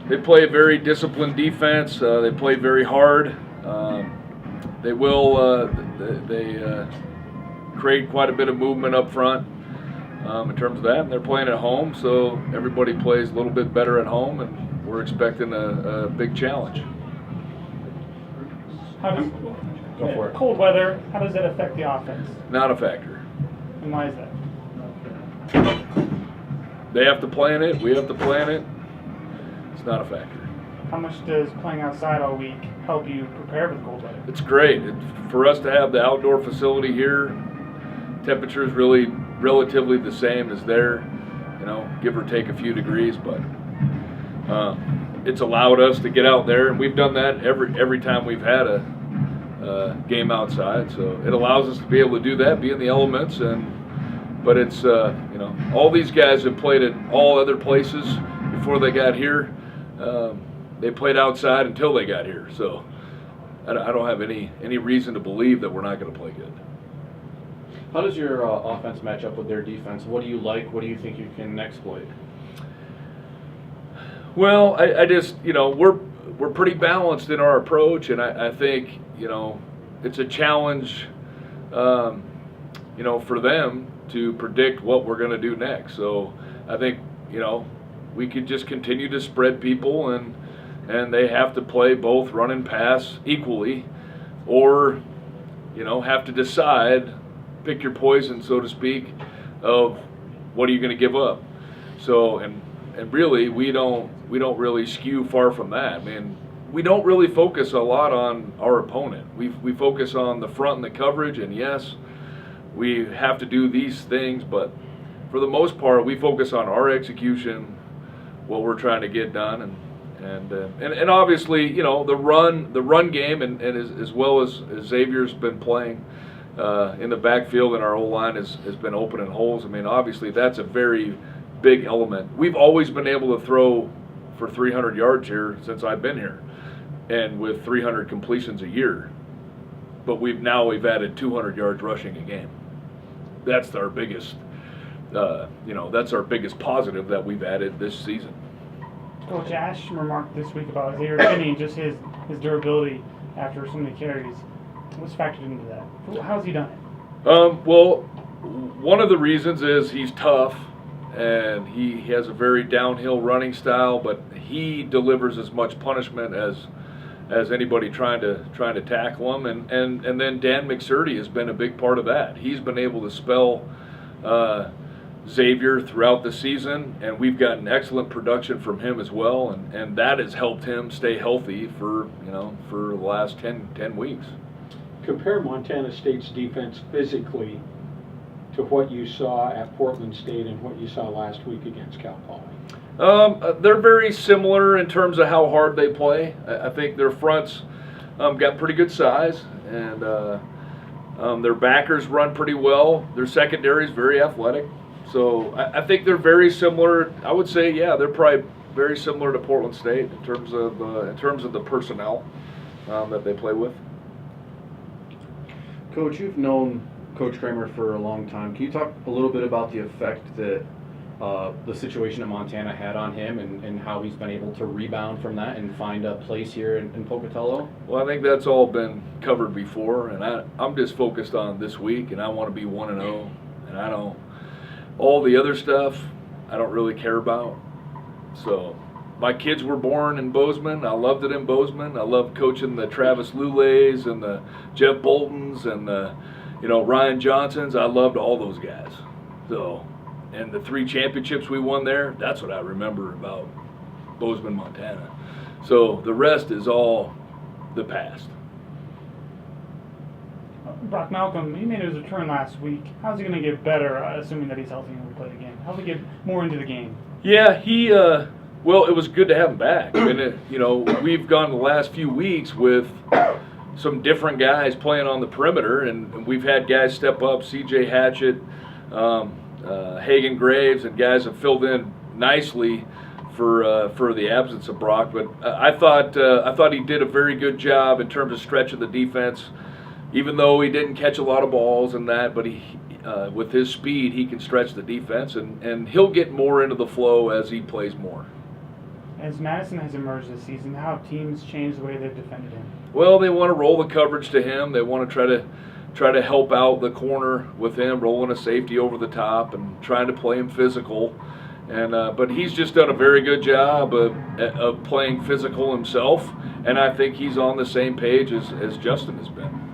They play a very disciplined defense. They play very hard. They will. They create quite a bit of movement up front in terms of that. And they're playing at home, so everybody plays a little bit better at home, and we're expecting a big challenge. How does Go for it. cold weather? How does that affect the offense? Not a factor. And why is that? They have to play in it. We have to play in it. It's not a factor. How much does playing outside all week help you prepare for the cold weather? It's great. For us to have the outdoor facility here, temperature is really relatively the same as there, give or take a few degrees, but it's allowed us to get out there, and we've done that every time we've had a game outside. So it allows us to be able to do that, be in the elements, but it's all these guys have played at all other places before they got here. They played outside until they got here, so I don't have any reason to believe that we're not going to play good. How does your offense match up with their defense? What do you like? What do you think you can exploit? Well, I just, we're pretty balanced in our approach, and I think, it's a challenge, for them to predict what we're going to do next. So I think, we could just continue to spread people, and they have to play both run and pass equally, or, have to decide, pick your poison, so to speak, of what are you going to give up. So, and really, we don't really skew far from that. I mean, we don't really focus a lot on our opponent. We focus on the front and the coverage, and yes, we have to do these things, but for the most part, we focus on our execution, what we're trying to get done, and obviously, the run game, and as well as Xavier's been playing in the backfield, and our O-line has been opening holes. I mean, obviously, that's a very big element. We've always been able to throw for 300 yards here since I've been here, and with 300 completions a year. But we've added 200 yards rushing a game. That's our biggest, that's our biggest positive that we've added this season. Coach Ash remarked this week about Xavier Finney and just his durability after so many carries. What's factored into that? How's he done it? Well, one of the reasons is he's tough, and he has a very downhill running style, but he delivers as much punishment as anybody trying to tackle him, and then Dan McSurdy has been a big part of that. He's been able to spell Xavier throughout the season, and we've gotten excellent production from him as well, and that has helped him stay healthy for the last 10 weeks. Compare Montana State's defense physically to what you saw at Portland State and what you saw last week against Cal Poly. They're very similar in terms of how hard they play. I think their fronts got pretty good size, and their backers run pretty well. Their secondary is very athletic. So I think they're very similar. I would say, yeah, they're probably very similar to Portland State in terms of the personnel that they play with. Coach, you've known Coach Kramer for a long time. Can you talk a little bit about the effect that the situation at Montana had on him, and how he's been able to rebound from that and find a place here in Pocatello? Well, I think that's all been covered before, and I'm just focused on this week, and I want to be 1-0, and all the other stuff I don't really care about. So my kids were born in Bozeman. I loved it in Bozeman. I loved coaching the Travis Lulays and the Jeff Boltons and the Ryan Johnsons. I loved all those guys. So, and the 3 championships we won there, that's what I remember about Bozeman, Montana. So the rest is all the past. Brock Malcolm, he made his return last week. How's he going to get better, assuming that he's healthy and will play the game? How's he get more into the game? Yeah, well, it was good to have him back. And, we've gone the last few weeks with some different guys playing on the perimeter, and we've had guys step up, C.J. Hatchett, Hagan Graves, and guys have filled in nicely for the absence of Brock. But I thought he did a very good job in terms of stretching the defense, even though he didn't catch a lot of balls and that. But he, with his speed, he can stretch the defense, and he'll get more into the flow as he plays more. As Madison has emerged this season, how have teams changed the way they've defended him? Well, they want to roll the coverage to him. They want to try to help out the corner with him, rolling a safety over the top and trying to play him physical. And but he's just done a very good job of playing physical himself, and I think he's on the same page as Justin has been.